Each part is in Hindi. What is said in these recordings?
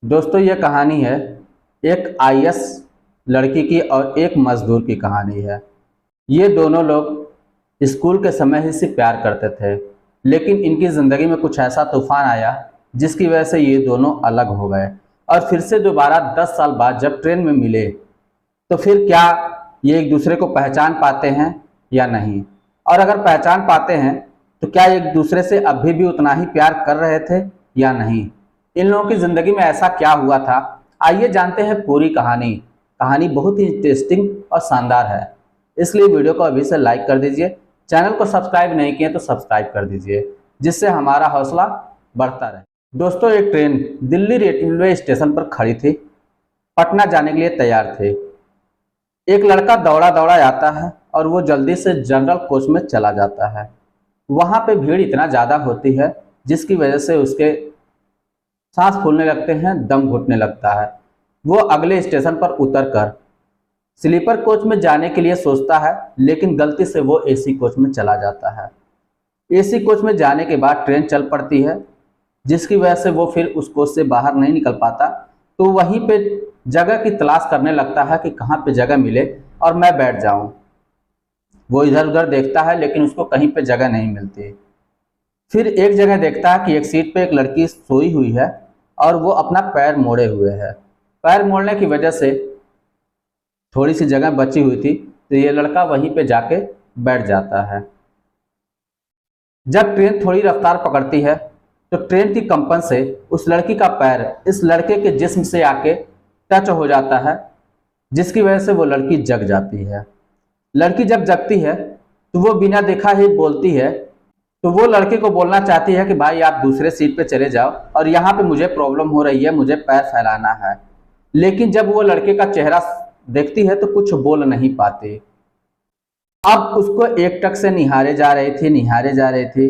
दोस्तों ये कहानी है एक आईएएस लड़की की और एक मजदूर की कहानी है। ये दोनों लोग स्कूल के समय ही से प्यार करते थे, लेकिन इनकी ज़िंदगी में कुछ ऐसा तूफान आया जिसकी वजह से ये दोनों अलग हो गए। और फिर से दोबारा 10 साल बाद जब ट्रेन में मिले तो फिर क्या ये एक दूसरे को पहचान पाते हैं या नहीं, और अगर पहचान पाते हैं तो क्या एक दूसरे से अभी भी उतना ही प्यार कर रहे थे या नहीं। इन लोगों की ज़िंदगी में ऐसा क्या हुआ था, आइए जानते हैं पूरी कहानी। कहानी बहुत ही इंटरेस्टिंग और शानदार है, इसलिए वीडियो को अभी से लाइक कर दीजिए। चैनल को सब्सक्राइब नहीं किए तो सब्सक्राइब कर दीजिए, जिससे हमारा हौसला बढ़ता रहे। दोस्तों एक ट्रेन दिल्ली रेलवे स्टेशन पर खड़ी थी। पटना जाने के लिए तैयार थे। एक लड़का दौड़ा दौड़ा आता है और वो जल्दी से जनरल कोच में चला जाता है। वहाँ पे भीड़ इतना ज़्यादा होती है जिसकी वजह से उसके सांस फूलने लगते हैं, दम घुटने लगता है। वो अगले स्टेशन पर उतरकर स्लीपर कोच में जाने के लिए सोचता है, लेकिन गलती से वो एसी कोच में चला जाता है। एसी कोच में जाने के बाद ट्रेन चल पड़ती है, जिसकी वजह से वो फिर उस कोच से बाहर नहीं निकल पाता। तो वहीं पे जगह की तलाश करने लगता है कि कहाँ पे जगह मिले और मैं बैठ जाऊं। वो इधर उधर देखता है लेकिन उसको कहीं पे जगह नहीं मिलती। फिर एक जगह देखता है कि एक सीट पे एक लड़की सोई हुई है और वो अपना पैर मोड़े हुए है। पैर मोड़ने की वजह से थोड़ी सी जगह बची हुई थी, तो ये लड़का वहीं पे जाके बैठ जाता है। जब ट्रेन थोड़ी रफ्तार पकड़ती है तो ट्रेन की कंपन से उस लड़की का पैर इस लड़के के जिस्म से आके टच हो जाता है, जिसकी वजह से वो लड़की जग जाती है। लड़की जब जगती है तो वो बिना देखा ही बोलती है। तो वो लड़के को बोलना चाहती है कि भाई आप दूसरे सीट पे चले जाओ और यहाँ पे मुझे प्रॉब्लम हो रही है, मुझे पैर फैलाना है। लेकिन जब वो लड़के का चेहरा देखती है तो कुछ बोल नहीं पाती। अब उसको एकटक से निहारे जा रही थी, निहारे जा रही थी।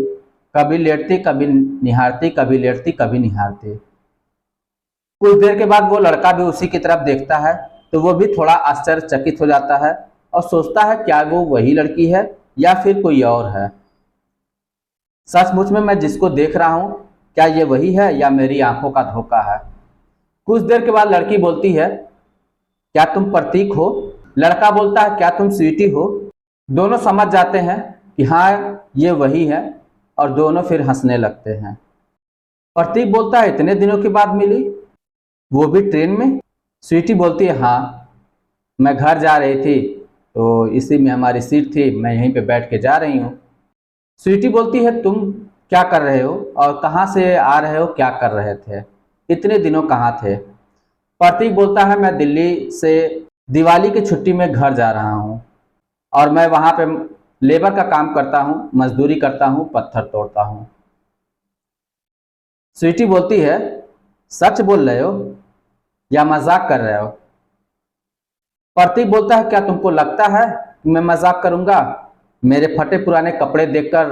कभी लेटती, कभी निहारती, कभी लेटती, कभी निहारती। कुछ देर के बाद वो लड़का भी उसी की तरफ देखता है, तो वो भी थोड़ा आश्चर्यचकित हो जाता है और सोचता है क्या वो वही लड़की है या फिर कोई और है। सचमुच में मैं जिसको देख रहा हूँ, क्या ये वही है या मेरी आंखों का धोखा है। कुछ देर के बाद लड़की बोलती है, क्या तुम प्रतीक हो? लड़का बोलता है, क्या तुम स्वीटी हो? दोनों समझ जाते हैं कि हाँ ये वही है और दोनों फिर हंसने लगते हैं। प्रतीक बोलता है, इतने दिनों के बाद मिली, वो भी ट्रेन में? स्वीटी बोलती है, हाँ मैं घर जा रही थी तो इसी में हमारी सीट थी, मैं यहीं पे बैठ के जा रही हूँ। स्वीटी बोलती है, तुम क्या कर रहे हो और कहाँ से आ रहे हो, क्या कर रहे थे, इतने दिनों कहाँ थे? प्रतीक बोलता है, मैं दिल्ली से दिवाली की छुट्टी में घर जा रहा हूँ और मैं वहाँ पे लेबर का काम करता हूँ, मजदूरी करता हूँ, पत्थर तोड़ता हूँ। स्वीटी बोलती है, सच बोल रहे हो या मजाक कर रहे हो? प्रतीक बोलता है, क्या तुमको लगता है कि मैं मजाक करूंगा? मेरे फटे पुराने कपड़े देखकर,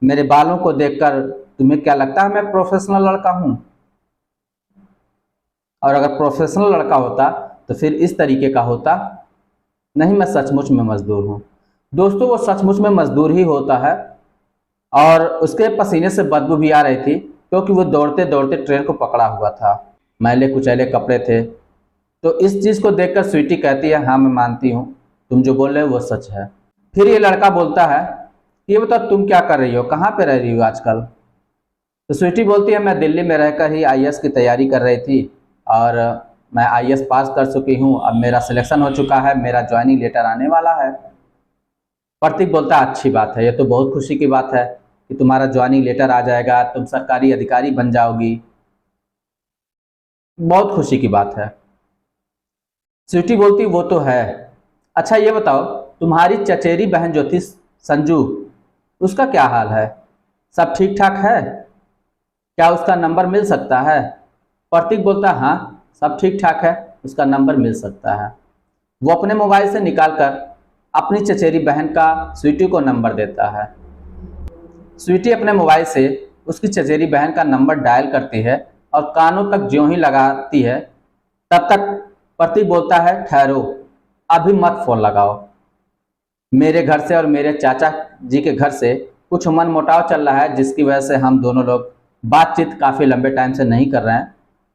मेरे बालों को देखकर तुम्हें क्या लगता है मैं प्रोफेशनल लड़का हूं? और अगर प्रोफेशनल लड़का होता तो फिर इस तरीके का होता नहीं। मैं सचमुच में मजदूर हूं। दोस्तों वो सचमुच में मजदूर ही होता है और उसके पसीने से बदबू भी आ रही थी, क्योंकि वो दौड़ते दौड़ते ट्रेन को पकड़ा हुआ था। मैले कुचैले कपड़े थे। तो इस चीज़ को देखकर स्वीटी कहती है, हाँ मैं मानती हूँ, तुम जो बोल रहे हो वो सच है। फिर ये लड़का बोलता है, ये बताओ तुम क्या कर रही हो, कहाँ पे रह रही हो आजकल? तो स्वीटी बोलती है, मैं दिल्ली में रहकर ही आईएएस की तैयारी कर रही थी और मैं आईएएस पास कर चुकी हूँ, अब मेरा सिलेक्शन हो चुका है, मेरा ज्वाइनिंग लेटर आने वाला है। प्रतीक बोलता है, अच्छी बात है, ये तो बहुत खुशी की बात है कि तुम्हारा ज्वाइनिंग लेटर आ जाएगा, तुम सरकारी अधिकारी बन जाओगी, बहुत खुशी की बात है। स्वीटी बोलती, वो तो है। अच्छा ये बताओ, तुम्हारी चचेरी बहन जो थी संजू, उसका क्या हाल है? सब ठीक ठाक है? क्या उसका नंबर मिल सकता है? प्रतीक बोलता, हाँ सब ठीक ठाक है, उसका नंबर मिल सकता है। वो अपने मोबाइल से निकालकर अपनी चचेरी बहन का स्वीटी को नंबर देता है। स्वीटी अपने मोबाइल से उसकी चचेरी बहन का नंबर डायल करती है और कानों तक ज्यों ही लगाती है, तब तक प्रतीक बोलता है, ठहरो, अभी मत फोन लगाओ। मेरे घर से और मेरे चाचा जी के घर से कुछ मनमुटाव चल रहा है, जिसकी वजह से हम दोनों लोग बातचीत काफ़ी लंबे टाइम से नहीं कर रहे हैं।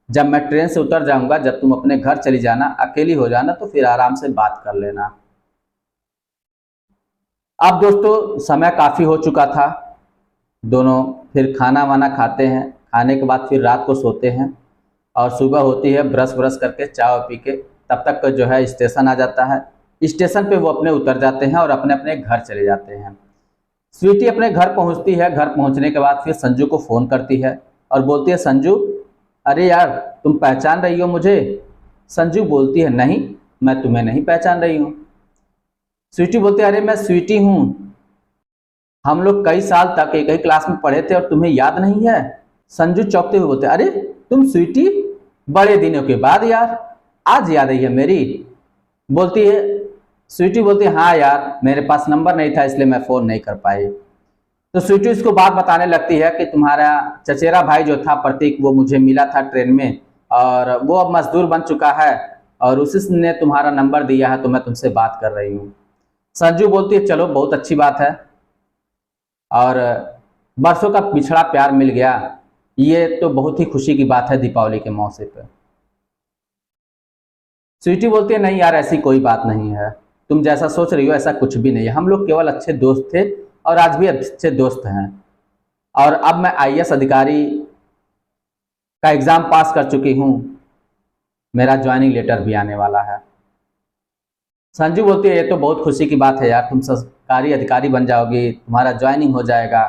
जब मैं ट्रेन से उतर जाऊंगा, जब तुम अपने घर चली जाना, अकेली हो जाना, तो फिर आराम से बात कर लेना। अब दोस्तों समय काफ़ी हो चुका था। दोनों फिर खाना वाना खाते हैं, खाने के बाद फिर रात को सोते हैं और सुबह होती है, ब्रश ब्रश करके चाय पी के तब तक जो है स्टेशन आ जाता है। स्टेशन पे वो अपने उतर जाते हैं और अपने अपने घर चले जाते हैं। स्वीटी अपने घर पहुंचती है। घर पहुंचने के बाद फिर संजू को फ़ोन करती है और बोलती है, संजू अरे यार, तुम पहचान रही हो मुझे? संजू बोलती है, नहीं, मैं तुम्हें नहीं पहचान रही हूँ। स्वीटी बोलती है, अरे मैं स्वीटी हूँ, हम लोग कई साल तक एक ही क्लास में पढ़े थे और तुम्हें याद नहीं है? संजू चौंकते हुए बोलते, अरे तुम स्वीटी, बड़े दिनों के बाद यार, आज याद आई है मेरी? बोलती है स्वीटी बोलती है, हाँ यार, मेरे पास नंबर नहीं था इसलिए मैं फ़ोन नहीं कर पाई। तो स्वीटी उसको बात बताने लगती है कि तुम्हारा चचेरा भाई जो था प्रतीक, वो मुझे मिला था ट्रेन में और वो अब मजदूर बन चुका है और उसी ने तुम्हारा नंबर दिया है, तो मैं तुमसे बात कर रही हूँ। संजू बोलती है, चलो बहुत अच्छी बात है, और बरसों का पिछड़ा प्यार मिल गया, ये तो बहुत ही खुशी की बात है दीपावली के मौके पर। स्वीटी बोलती है, नहीं यार, ऐसी कोई बात नहीं है, तुम जैसा सोच रही हो ऐसा कुछ भी नहीं है, हम लोग केवल अच्छे दोस्त थे और आज भी अच्छे दोस्त हैं, और अब मैं आईएएस अधिकारी का एग्ज़ाम पास कर चुकी हूँ, मेरा ज्वाइनिंग लेटर भी आने वाला है। संजू बोलती है, ये तो बहुत खुशी की बात है यार, तुम सरकारी अधिकारी बन जाओगी, तुम्हारा ज्वाइनिंग हो जाएगा।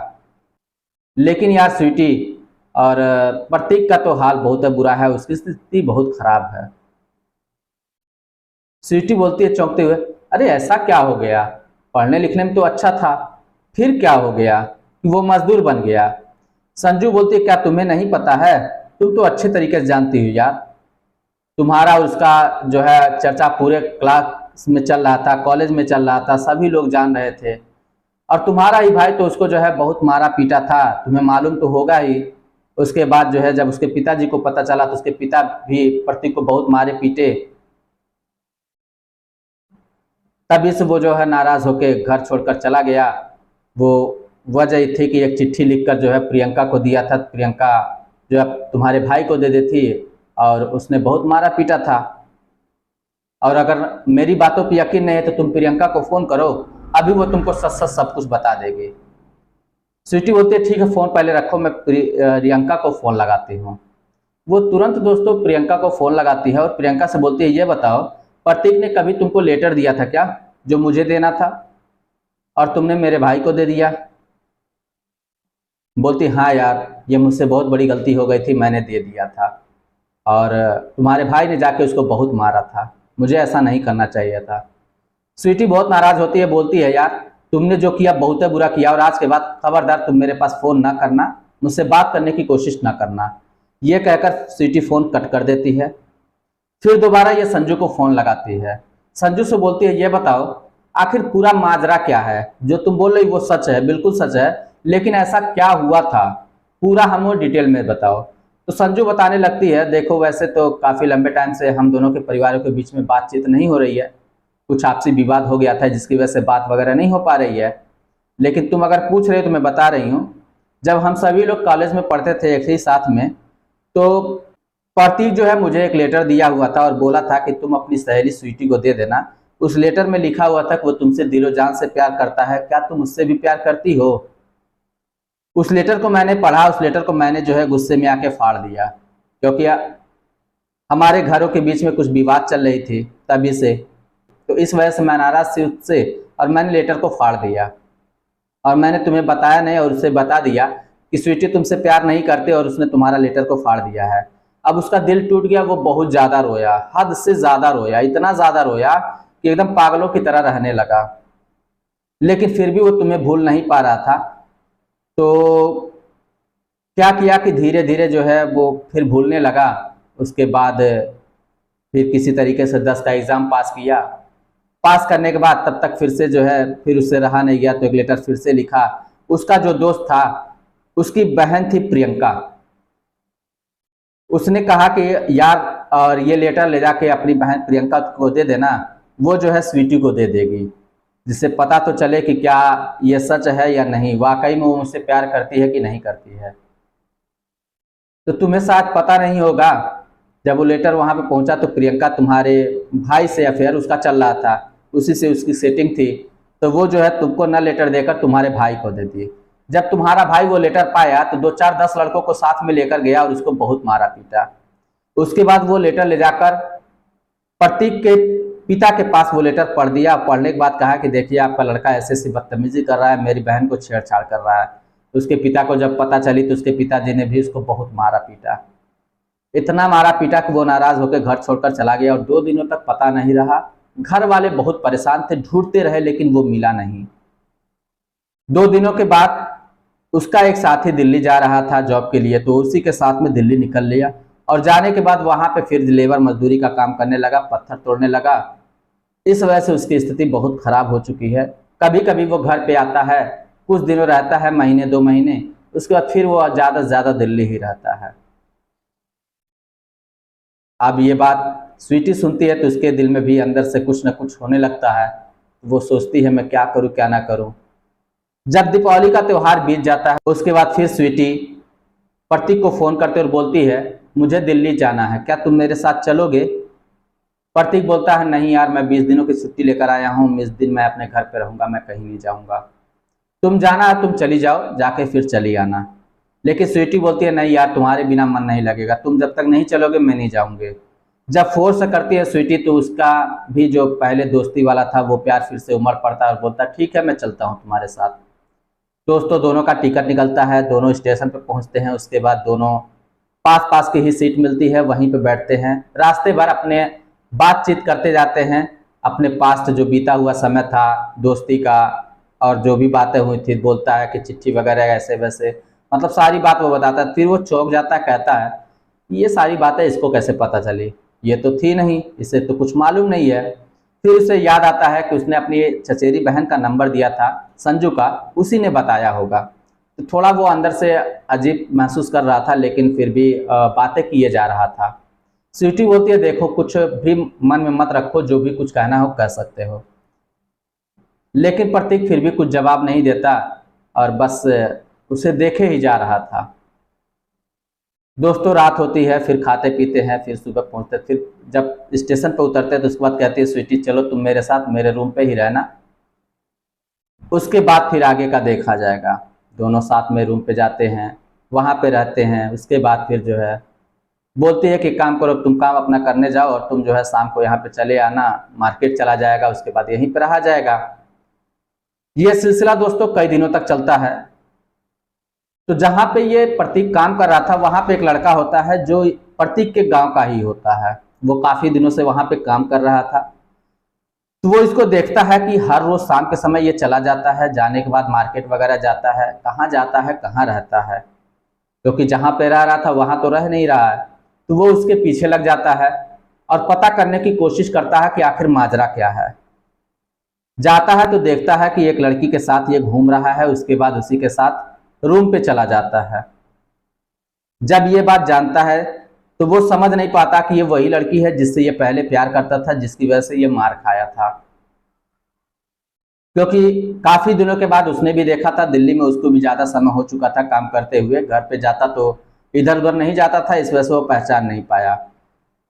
लेकिन यार स्वीटी, और प्रतीक का तो हाल बहुत बुरा है, उसकी स्थिति बहुत खराब है। स्वीटी बोलती है चौंकते हुए, अरे ऐसा क्या हो गया? पढ़ने लिखने में तो अच्छा था, फिर क्या हो गया कि वो मजदूर बन गया? संजू बोलती है, क्या तुम्हें नहीं पता है? तुम तो अच्छे तरीके से जानती हो यार, तुम्हारा और उसका जो है चर्चा पूरे क्लास में चल रहा था, कॉलेज में चल रहा था, सभी लोग जान रहे थे, और तुम्हारा ही भाई तो उसको जो है बहुत मारा पीटा था, तुम्हें मालूम तो होगा ही। उसके बाद जो है जब उसके पिताजी को पता चला तो उसके पिता भी प्रतीक को बहुत मारे पीटे, तभी से वो जो है नाराज होके घर छोड़कर चला गया। वो वजह ये थी कि एक चिट्ठी लिखकर जो है प्रियंका को दिया था, प्रियंका जो है तुम्हारे भाई को दे देती, और उसने बहुत मारा पीटा था। और अगर मेरी बातों पर यकीन नहीं है तो तुम प्रियंका को फ़ोन करो, अभी वो तुमको सच सच सब कुछ बता देगी। स्वीटी बोलती है, ठीक है, फ़ोन पहले रखो, मैं प्रियंका को फ़ोन लगाती हूँ। वो तुरंत दोस्तों प्रियंका को फ़ोन लगाती है और प्रियंका से बोलती है, ये बताओ, प्रतीक ने कभी तुमको लेटर दिया था क्या, जो मुझे देना था और तुमने मेरे भाई को दे दिया? बोलती, हाँ यार, ये मुझसे बहुत बड़ी गलती हो गई थी, मैंने दे दिया था, और तुम्हारे भाई ने जाके उसको बहुत मारा था, मुझे ऐसा नहीं करना चाहिए था। स्वीटी बहुत नाराज़ होती है, बोलती है, यार तुमने जो किया बहुत बुरा किया, और आज के बाद खबरदार तुम मेरे पास फ़ोन ना करना, मुझसे बात करने की कोशिश ना करना। ये कहकर स्वीटी फ़ोन कट कर देती है। फिर दोबारा ये संजू को फ़ोन लगाती है। संजू से बोलती है, ये बताओ आखिर पूरा माजरा क्या है? जो तुम बोल रही वो सच है, बिल्कुल सच है, लेकिन ऐसा क्या हुआ था, पूरा हमें डिटेल में बताओ। तो संजू बताने लगती है, देखो वैसे तो काफ़ी लंबे टाइम से हम दोनों के परिवारों के बीच में बातचीत नहीं हो रही है, कुछ आपसी विवाद हो गया था जिसकी वजह से बात वगैरह नहीं हो पा रही है, लेकिन तुम अगर पूछ रहे हो तो मैं बता रही हूँ। जब हम सभी लोग कॉलेज में पढ़ते थे एक ही साथ में, तो प्रतीक जो है मुझे एक लेटर दिया हुआ था और बोला था कि तुम अपनी सहेली स्वीटी को दे देना। उस लेटर में लिखा हुआ था कि वो तुमसे दिलो जान से प्यार करता है, क्या तुम उससे भी प्यार करती हो? उस लेटर को मैंने पढ़ा, उस लेटर को मैंने जो है गुस्से में आके फाड़ दिया, क्योंकि हमारे घरों के बीच में कुछ विवाद चल रही थी तभी से, तो इस वजह से मैं नाराज़ थी उससे और मैंने लेटर को फाड़ दिया, और मैंने तुम्हें बताया नहीं और उससे बता दिया कि स्वीटी तुमसे प्यार नहीं करते और उसने तुम्हारा लेटर को फाड़ दिया है। अब उसका दिल टूट गया, वो बहुत ज़्यादा रोया, हद से ज़्यादा रोया, इतना ज़्यादा रोया कि एकदम पागलों की तरह रहने लगा। लेकिन फिर भी वो तुम्हें भूल नहीं पा रहा था, तो क्या किया कि धीरे धीरे जो है वो फिर भूलने लगा। उसके बाद फिर किसी तरीके से 10 का एग्ज़ाम पास किया। पास करने के बाद तब तक फिर से जो है फिर उससे रहा नहीं गया, तो एक लेटर फिर से लिखा। उसका जो दोस्त था, उसकी बहन थी प्रियंका, उसने कहा कि यार, और ये लेटर ले जाके अपनी बहन प्रियंका को दे देना, वो जो है स्वीटी को दे देगी, जिससे पता तो चले कि क्या ये सच है या नहीं, वाकई में वो मुझसे प्यार करती है कि नहीं करती है। तो तुम्हें शायद पता नहीं होगा जब वो लेटर वहाँ पे पहुँचा तो प्रियंका तुम्हारे भाई से अफेयर उसका चल रहा था, उसी से उसकी सेटिंग थी, तो वो जो है तुमको न लेटर देकर तुम्हारे भाई को दे दी। जब तुम्हारा भाई वो लेटर पाया तो 2 4 10 लड़कों को साथ में लेकर गया और उसको बहुत मारा पीटा। उसके बाद वो लेटर ले जाकर प्रतीक के पिता के पास वो लेटर पढ़ दिया। पढ़ने के बाद कहा कि देखिए आपका लड़का ऐसे ऐसी बदतमीजी कर रहा है, मेरी बहन को छेड़छाड़ कर रहा है। उसके पिता को जब पता चली तो उसके पिताजी ने भी उसको बहुत मारा पीटा, इतना मारा पीटा कि वो नाराज होकर घर छोड़कर चला गया और 2 दिनों तक पता नहीं रहा। घर वाले बहुत परेशान थे, ढूंढते रहे लेकिन वो मिला नहीं। 2 दिनों के बाद उसका एक साथी दिल्ली जा रहा था जॉब के लिए, तो उसी के साथ में दिल्ली निकल लिया और जाने के बाद वहां पे फिर लेबर मजदूरी का काम करने लगा, पत्थर तोड़ने लगा। इस वजह से उसकी स्थिति बहुत खराब हो चुकी है। कभी कभी वो घर पे आता है, कुछ दिनों रहता है, महीने 2 महीने, उसके बाद फिर वो ज़्यादा से ज़्यादा दिल्ली ही रहता है। अब ये बात स्वीटी सुनती है तो उसके दिल में भी अंदर से कुछ न कुछ होने लगता है। वो सोचती है मैं क्या करूं क्या ना करूं। जब दीपावली का त्यौहार बीत जाता है उसके बाद फिर स्वीटी प्रतीक को फ़ोन करते और बोलती है मुझे दिल्ली जाना है, क्या तुम मेरे साथ चलोगे? प्रतीक बोलता है नहीं यार, मैं 20 दिनों की छुट्टी लेकर आया हूँ, 20 दिन मैं अपने घर पे रहूँगा, मैं कहीं नहीं जाऊँगा। तुम जाना है तुम चली जाओ, जाके फिर चली आना। लेकिन स्वीटी बोलती है नहीं यार, तुम्हारे बिना मन नहीं लगेगा, तुम जब तक नहीं चलोगे मैं नहीं जाऊँगी। जब फोर्स करती है स्वीटी तो उसका भी जो पहले दोस्ती वाला था वो प्यार फिर से उमड़ पड़ता है और बोलता है ठीक है मैं चलता हूँ तुम्हारे साथ। दोस्तों दोनों का टिकट निकलता है, दोनों स्टेशन पर पहुँचते हैं। उसके बाद दोनों पास पास की ही सीट मिलती है, वहीं पे बैठते हैं। रास्ते भर अपने बातचीत करते जाते हैं, अपने पास्ट जो बीता हुआ समय था दोस्ती का और जो भी बातें हुई थी। बोलता है कि चिट्ठी वगैरह ऐसे वैसे, मतलब सारी बात वो बताता है। फिर वो चौंक जाता है, कहता है ये सारी बातें इसको कैसे पता चली, ये तो थी नहीं, इसे तो कुछ मालूम नहीं है। फिर उसे याद आता है कि उसने अपनी चचेरी बहन का नंबर दिया था संजू का, उसी ने बताया होगा। तो थोड़ा वो अंदर से अजीब महसूस कर रहा था लेकिन फिर भी बातें किए जा रहा था। स्वीटी बोलती है देखो कुछ भी मन में मत रखो, जो भी कुछ कहना हो कह सकते हो। लेकिन प्रतीक फिर भी कुछ जवाब नहीं देता और बस उसे देखे ही जा रहा था। दोस्तों रात होती है, फिर खाते पीते हैं, फिर सुबह पहुंचते। फिर जब स्टेशन पर उतरते हैं तो उसके बाद कहती है स्वीटी चलो तुम मेरे साथ मेरे रूम पे ही रहना, उसके बाद फिर आगे का देखा जाएगा। दोनों साथ में रूम पे जाते हैं, वहाँ पे रहते हैं। उसके बाद फिर जो है बोलती है कि काम करो, तुम काम अपना करने जाओ और तुम जो है शाम को यहाँ पे चले आना, मार्केट चला जाएगा, उसके बाद यहीं पे रहा जाएगा। ये सिलसिला दोस्तों कई दिनों तक चलता है। तो जहाँ पे ये प्रतीक काम कर रहा था वहाँ पे एक लड़का होता है जो प्रतीक के गांव का ही होता है। वो काफ़ी दिनों से वहाँ पे काम कर रहा था। तो वो इसको देखता है कि हर रोज़ शाम के समय ये चला जाता है, जाने के बाद मार्केट वगैरह जाता है। कहाँ जाता है कहाँ रहता है, क्योंकि जहाँ पे रह रहा था वहाँ तो रह नहीं रहा है। तो वो उसके पीछे लग जाता है और पता करने की कोशिश करता है कि आखिर माजरा क्या है। जाता है तो देखता है कि एक लड़की के साथ ये घूम रहा है, उसके बाद उसी के साथ रूम पे चला जाता है। जब ये बात जानता है तो वो समझ नहीं पाता कि ये वही लड़की है जिससे ये पहले प्यार करता था, जिसकी वजह से ये मार खाया था। क्योंकि काफी दिनों के बाद उसने भी देखा था, दिल्ली में उसको भी ज्यादा समय हो चुका था काम करते हुए, घर पे जाता तो इधर उधर नहीं जाता था, इस वजह से वो पहचान नहीं पाया।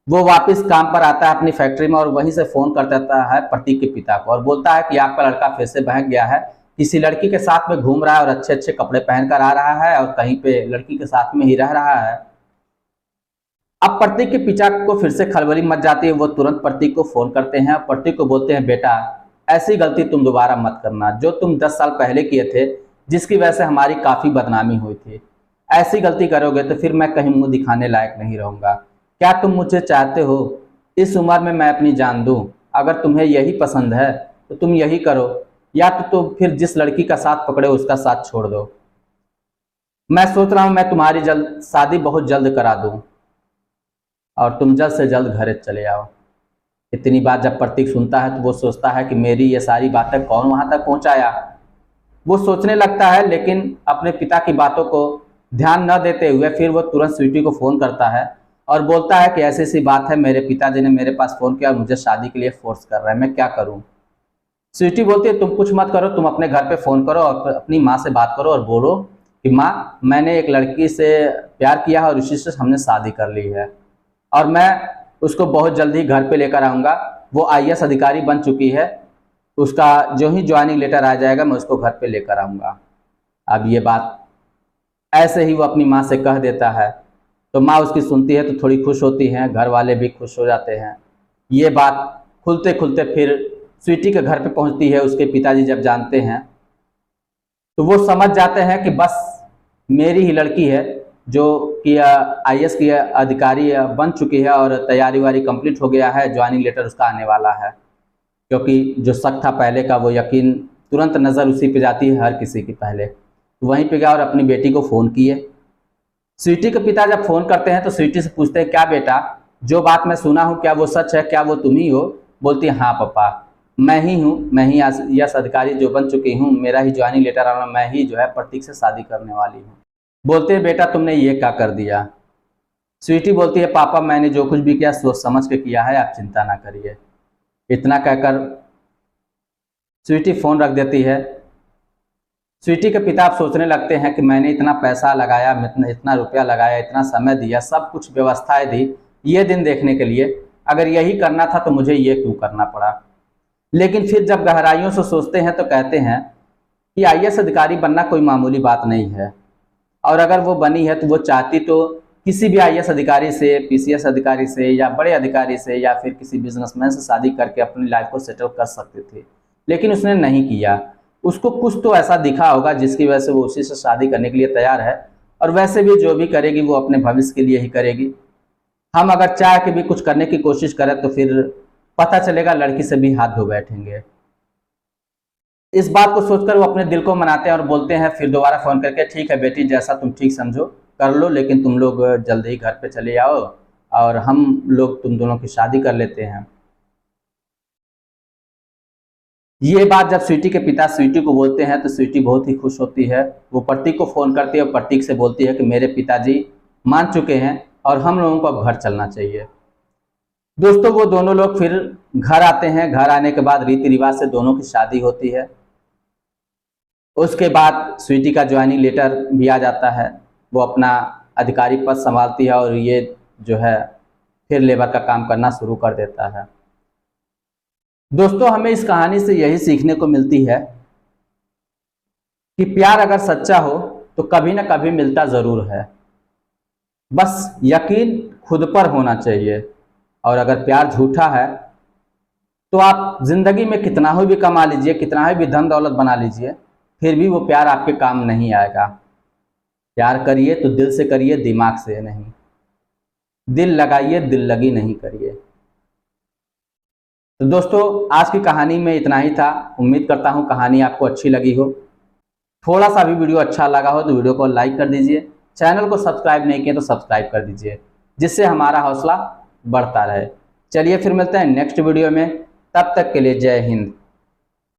वो वापस काम पर आता है अपनी फैक्ट्री में और वहीं से फोन कर देता है प्रतीक के पिता को और बोलता है कि आपका लड़का फिर से बहक गया है, किसी लड़की के साथ में घूम रहा है और अच्छे अच्छे कपड़े पहनकर आ रहा है और कहीं पे लड़की के साथ में ही रह रहा है। अब प्रतीक के पिता को फिर से खलबली मच जाती है। वो तुरंत प्रतीक को फोन करते हैं, प्रतीक को बोलते हैं बेटा ऐसी गलती तुम दोबारा मत करना, जो तुम 10 साल पहले किए थे, जिसकी वजह से हमारी काफी बदनामी हुई थी। ऐसी गलती करोगे तो फिर मैं कहीं मुंह दिखाने लायक नहीं रहूंगा। क्या तुम मुझे चाहते हो इस उम्र में मैं अपनी जान दूं? अगर तुम्हें यही पसंद है तो तुम यही करो, या तो फिर जिस लड़की का साथ पकड़े उसका साथ छोड़ दो। मैं सोच रहा हूं मैं तुम्हारी जल्द शादी बहुत जल्द करा दूं और तुम जल्द से जल्द घर चले आओ। इतनी बात जब प्रतीक सुनता है तो वो सोचता है कि मेरी ये सारी बातें कौन वहां तक पहुंचाया। वो सोचने लगता है लेकिन अपने पिता की बातों को ध्यान न देते हुए फिर वो तुरंत स्वीटी को फोन करता है और बोलता है कि ऐसी सी बात है, मेरे पिताजी ने मेरे पास फोन किया और मुझे शादी के लिए फोर्स कर रहा है, मैं क्या करूं? स्वीटी बोलती है तुम कुछ मत करो, तुम अपने घर पे फोन करो और अपनी माँ से बात करो और बोलो कि माँ मैंने एक लड़की से प्यार किया है और उसी से हमने शादी कर ली है और मैं उसको बहुत जल्दी घर पे लेकर आऊँगा। वो IAS अधिकारी बन चुकी है, उसका जो ही ज्वाइनिंग लेटर आ जाएगा मैं उसको घर पे लेकर आऊँगा। अब ये बात ऐसे ही वो अपनी माँ से कह देता है, तो माँ उसकी सुनती है तो थोड़ी खुश होती हैं, घर वाले भी खुश हो जाते हैं। ये बात खुलते खुलते फिर स्वीटी के घर पे पहुंचती है। उसके पिताजी जब जानते हैं तो वो समझ जाते हैं कि बस मेरी ही लड़की है जो कि IAS की अधिकारी बन चुकी है और तैयारी वारी कंप्लीट हो गया है, ज्वाइनिंग लेटर उसका आने वाला है। क्योंकि जो शक था पहले का, वो यकीन तुरंत नज़र उसी पे जाती है हर किसी की पहले। तो वहीं पे गया और अपनी बेटी को फ़ोन किए। स्वीटी के पिता जब फ़ोन करते हैं तो स्वीटी से पूछते हैं, क्या बेटा, जो बात मैं सुना हूँ क्या वो सच है, क्या वो तुम ही हो? बोलती है, हाँ पापा मैं ही हूँ, मैं ही IAS अधिकारी जो बन चुकी हूँ, मेरा ही ज्वाइनिंग लेटर आना, मैं ही जो है प्रतीक से शादी करने वाली हूँ। बोलते हैं, बेटा तुमने ये क्या कर दिया? स्वीटी बोलती है, पापा मैंने जो कुछ भी किया सोच समझ के किया है, आप चिंता ना करिए। इतना कहकर स्वीटी फ़ोन रख देती है। स्वीटी के पिता अब सोचने लगते हैं कि मैंने इतना पैसा लगाया, इतना रुपया लगाया, इतना समय दिया, सब कुछ व्यवस्थाएं दी ये दिन देखने के लिए, अगर यही करना था तो मुझे ये क्यों करना पड़ा। लेकिन फिर जब गहराइयों से सोचते हैं तो कहते हैं कि IAS अधिकारी बनना कोई मामूली बात नहीं है, और अगर वो बनी है तो वो चाहती तो किसी भी IAS अधिकारी से, PCS अधिकारी से या बड़े अधिकारी से या फिर किसी बिजनेसमैन से शादी करके अपनी लाइफ को सेटल कर सकती थी, लेकिन उसने नहीं किया। उसको कुछ तो ऐसा दिखा होगा जिसकी वजह से वो उसी से शादी करने के लिए तैयार है, और वैसे भी जो भी करेगी वो अपने भविष्य के लिए ही करेगी। हम अगर चाह के भी कुछ करने की कोशिश करें तो फिर पता चलेगा लड़की से भी हाथ धो बैठेंगे। इस बात को सोचकर वो अपने दिल को मनाते हैं और बोलते हैं फिर दोबारा फ़ोन करके, ठीक है बेटी, जैसा तुम ठीक समझो कर लो, लेकिन तुम लोग जल्दी ही घर पे चले आओ और हम लोग तुम दोनों की शादी कर लेते हैं। ये बात जब स्वीटी के पिता स्वीटी को बोलते हैं तो स्वीटी बहुत ही खुश होती है। वो प्रतीक को फ़ोन करती है और प्रतीक से बोलती है कि मेरे पिताजी मान चुके हैं और हम लोगों को अब घर चलना चाहिए। दोस्तों, वो दोनों लोग फिर घर आते हैं। घर आने के बाद रीति रिवाज से दोनों की शादी होती है। उसके बाद स्वीटी का ज्वाइनिंग लेटर भी आ जाता है। वो अपना अधिकारी पद संभालती है और ये जो है फिर लेबर का काम करना शुरू कर देता है। दोस्तों, हमें इस कहानी से यही सीखने को मिलती है कि प्यार अगर सच्चा हो तो कभी ना कभी मिलता ज़रूर है, बस यकीन खुद पर होना चाहिए। और अगर प्यार झूठा है तो आप ज़िंदगी में कितना ही भी कमा लीजिए, कितना ही भी धन दौलत बना लीजिए, फिर भी वो प्यार आपके काम नहीं आएगा। प्यार करिए तो दिल से करिए, दिमाग से नहीं। दिल लगाइए, दिल लगी नहीं करिए। तो दोस्तों, आज की कहानी में इतना ही था। उम्मीद करता हूँ कहानी आपको अच्छी लगी हो। थोड़ा सा भी वीडियो अच्छा लगा हो तो वीडियो को लाइक कर दीजिए। चैनल को सब्सक्राइब नहीं किए तो सब्सक्राइब कर दीजिए, जिससे हमारा हौसला बढ़ता रहे। चलिए फिर मिलते हैं नेक्स्ट वीडियो में, तब तक के लिए जय हिंद।